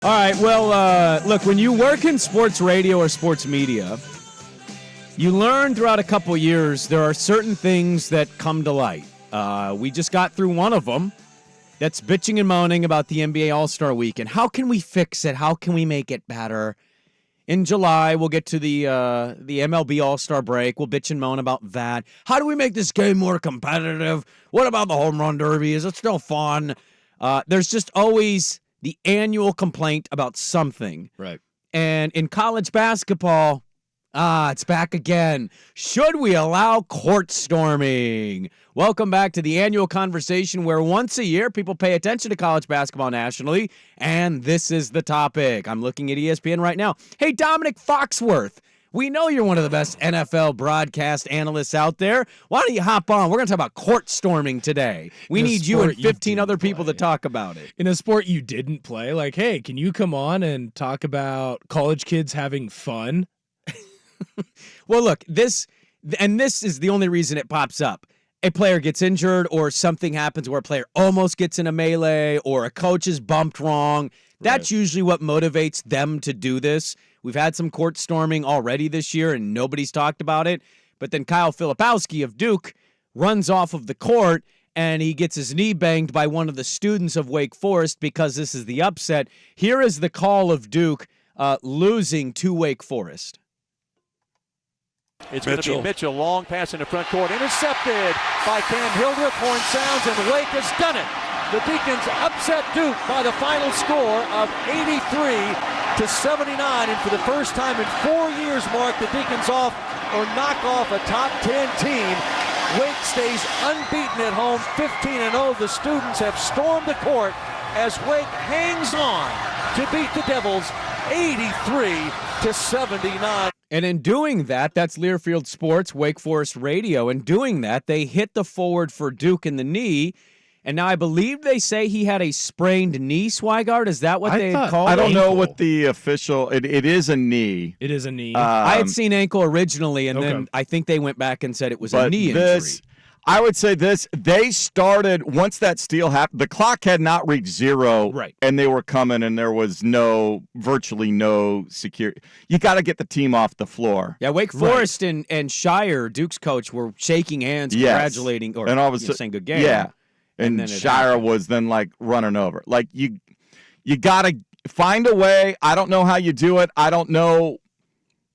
All right, well, look, when you work in sports radio or sports media, you learn throughout a couple years there are certain things that come to light. We just got through one of them that's bitching and moaning about the NBA All-Star Weekend. How can we fix it? How can we make it better? In July, we'll get to the MLB All-Star break. We'll bitch and moan about that. How do we make this game more competitive? What about the home run derby? Is it still fun? There's just always the annual complaint about something. Right. And in college basketball, it's back again. Should we allow court storming? Welcome back to the annual conversation where once a year people pay attention to college basketball nationally, and this is the topic. I'm looking at ESPN right now. Hey, Dominic Foxworth, we know you're one of the best NFL broadcast analysts out there. Why don't you hop on? We're going to talk about court storming today. We need you and 15 other people to talk about it. In a sport you didn't play, like, hey, can you come on and talk about college kids having fun? Well, look, this is the only reason it pops up. A player gets injured or something happens where a player almost gets in a melee or a coach is bumped wrong. That's usually what motivates them to do this. We've had some court storming already this year, and nobody's talked about it. But then Kyle Filipowski of Duke runs off of the court, and he gets his knee banged by one of the students of Wake Forest because this is the upset. Here is the call of Duke losing to Wake Forest. It's going to be Mitchell, long pass in the front court, intercepted by Cam Hildreth. Horn sounds, and Wake has done it. The Deacons upset Duke by the final score of 83-79, and for the first time in 4 years, Mark, the Deacons off or knock off a top 10 team. Wake stays unbeaten at home, 15-0. The students have stormed the court as Wake hangs on to beat the Devils 83-79. And in doing that, that's Learfield Sports, Wake Forest Radio. In doing that, they hit the forward for Duke in the knee. And now I believe they say he had a sprained knee, Swigard. Is that what they had called it? I don't know what the official – it is a knee. It is a knee. I had seen ankle originally, and then I think they went back and said it was a knee injury. I would say this. They started, once that steal happened, the clock had not reached zero, and they were coming, and there was virtually no security. You got to get the team off the floor. Yeah, Wake Forest and Shire, Duke's coach, were shaking hands, congratulating, or and all of a sudden, saying good game. Yeah, and Shire was then, running over. You got to find a way. I don't know how you do it. I don't know.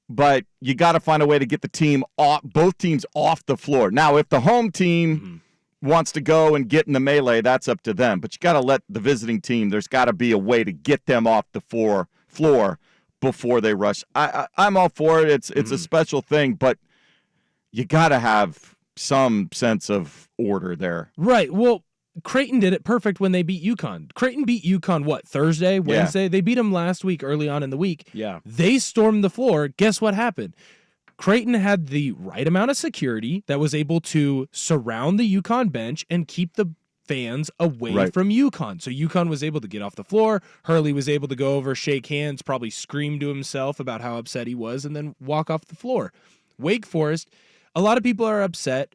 But you got to find a way to get the team off, both teams off the floor. Now, if the home team wants to go and get in the melee, that's up to them. But you got to let the visiting team, there's got to be a way to get them off the floor before they rush. I'm all for it. It's a special thing, but you got to have some sense of order there. Right. Well, Creighton did it perfect when they beat UConn. Creighton beat UConn, Thursday, Wednesday? Yeah. They beat them last week, early on in the week. Yeah. They stormed the floor. Guess what happened? Creighton had the right amount of security that was able to surround the UConn bench and keep the fans away from UConn. So UConn was able to get off the floor. Hurley was able to go over, shake hands, probably scream to himself about how upset he was, and then walk off the floor. Wake Forest, a lot of people are upset.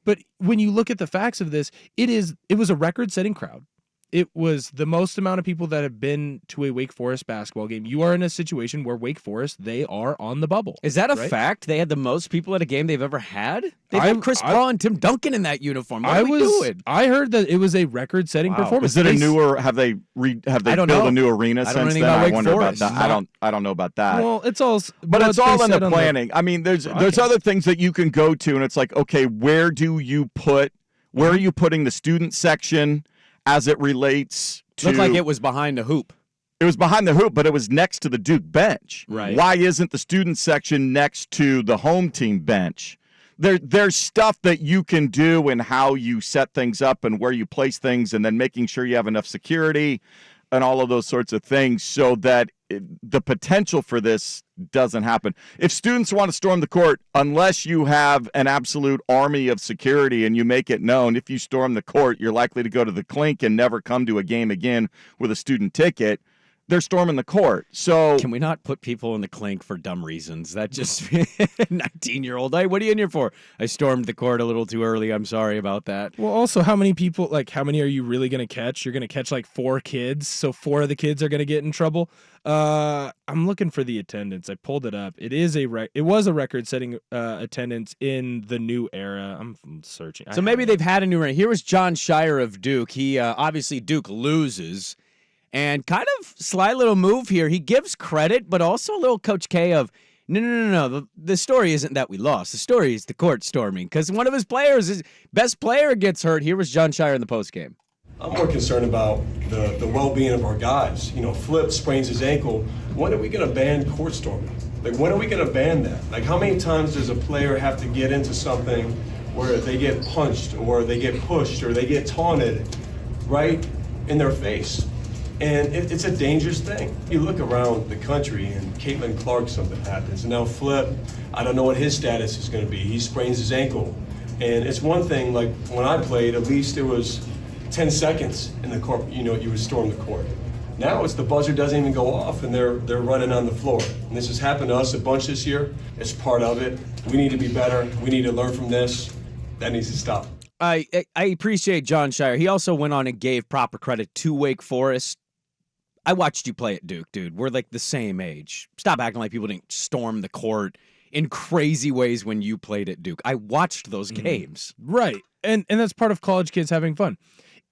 But when you look at the facts of this, it was a record-setting crowd. It was the most amount of people that have been to a Wake Forest basketball game. You are in a situation where Wake Forest, they are on the bubble. Is that a fact? They had the most people at a game they've ever had? They've had Chris Paul and Tim Duncan in that uniform. What are we doing? I heard that it was a record-setting performance. Is it a newer? Have they built a new arena since then? I wonder about that. I don't know about that. Well, it's all in the planning. I mean, there's other things that you can go to, and it's like, okay, where are you putting the student section? As it relates to... Looked like it was behind the hoop. It was behind the hoop, but it was next to the Duke bench. Right. Why isn't the student section next to the home team bench? There's stuff that you can do in how you set things up and where you place things, and then making sure you have enough security and all of those sorts of things so that the potential for this doesn't happen. If students want to storm the court, unless you have an absolute army of security and you make it known, if you storm the court, you're likely to go to the clink and never come to a game again with a student ticket. they're storming the court. So Can we not put people in the clink for dumb reasons? That just 19-year-old. Hey, what are you in here for? I stormed the court a little too early. I'm sorry about that. Well, also, how many are you really going to catch? You're going to catch like 4 kids, so 4 of the kids are going to get in trouble. I'm looking for the attendance. I pulled it up. It was a record-setting attendance in the new era. I'm searching. So maybe they've had a new record. Here was John Shire of Duke. He obviously Duke loses. And kind of sly little move here. He gives credit, but also a little Coach K of, no. The story isn't that we lost. The story is the court storming because one of his players, his best player, gets hurt. Here was John Shire in the postgame. I'm more concerned about the well-being of our guys. Flip sprains his ankle. When are we going to ban court storming? Like, when are we going to ban that? Like, how many times does a player have to get into something where they get punched or they get pushed or they get taunted right in their face? And it's a dangerous thing. You look around the country and Caitlin Clark, something happens. And now Flip, I don't know what his status is going to be. He sprains his ankle. And it's one thing, like when I played, at least it was 10 seconds in the court, you would storm the court. Now it's the buzzer doesn't even go off and they're running on the floor. And this has happened to us a bunch this year. It's part of it. We need to be better. We need to learn from this. That needs to stop. I appreciate John Shire. He also went on and gave proper credit to Wake Forest. I watched you play at Duke, dude. We're like the same age. Stop acting like people didn't storm the court in crazy ways when you played at Duke. I watched those games. Right. And that's part of college kids having fun.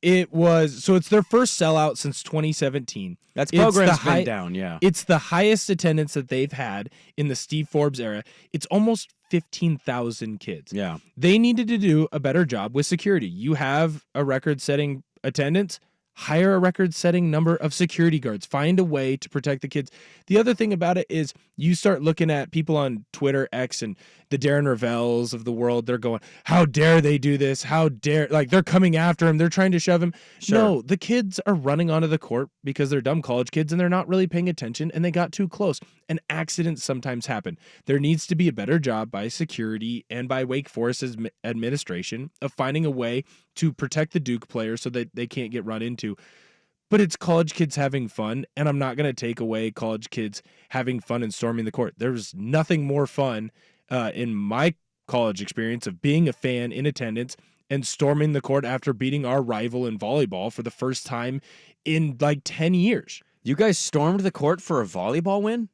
It's their first sellout since 2017. That's program's been down, yeah. It's the highest attendance that they've had in the Steve Forbes era. It's almost 15,000 kids. Yeah. They needed to do a better job with security. You have a record-setting attendance, hire a record-setting number of security guards. Find a way to protect the kids. The other thing about it is you start looking at people on Twitter, X, and the Darren Ravels of the world. They're going, how dare they do this? How dare, like, they're coming after him. They're trying to shove him. Sure. No, the kids are running onto the court because they're dumb college kids and they're not really paying attention and they got too close. And accidents sometimes happen. There needs to be a better job by security and by Wake Forest's administration of finding a way to protect the Duke players so that they can't get run into. But it's college kids having fun, and I'm not going to take away college kids having fun and storming the court. There's nothing more fun in my college experience of being a fan in attendance and storming the court after beating our rival in volleyball for the first time in like 10 years. You guys stormed the court for a volleyball win?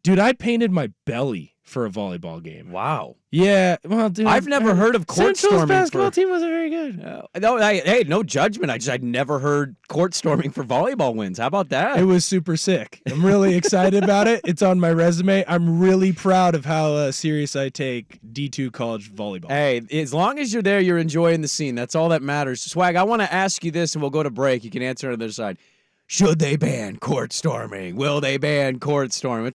Dude, I painted my belly for a volleyball game. Wow. Yeah, well, dude, I've never heard of court Central's storming. basketball team wasn't very good. No judgment. I'd never heard court storming for volleyball wins. How about that? It was super sick. I'm really excited about it. It's on my resume. I'm really proud of how serious I take D2 college volleyball. Hey, as long as you're there, you're enjoying the scene. That's all that matters. Swag, I want to ask you this, and we'll go to break. You can answer on the other side. Should they ban court storming? Will they ban court storming?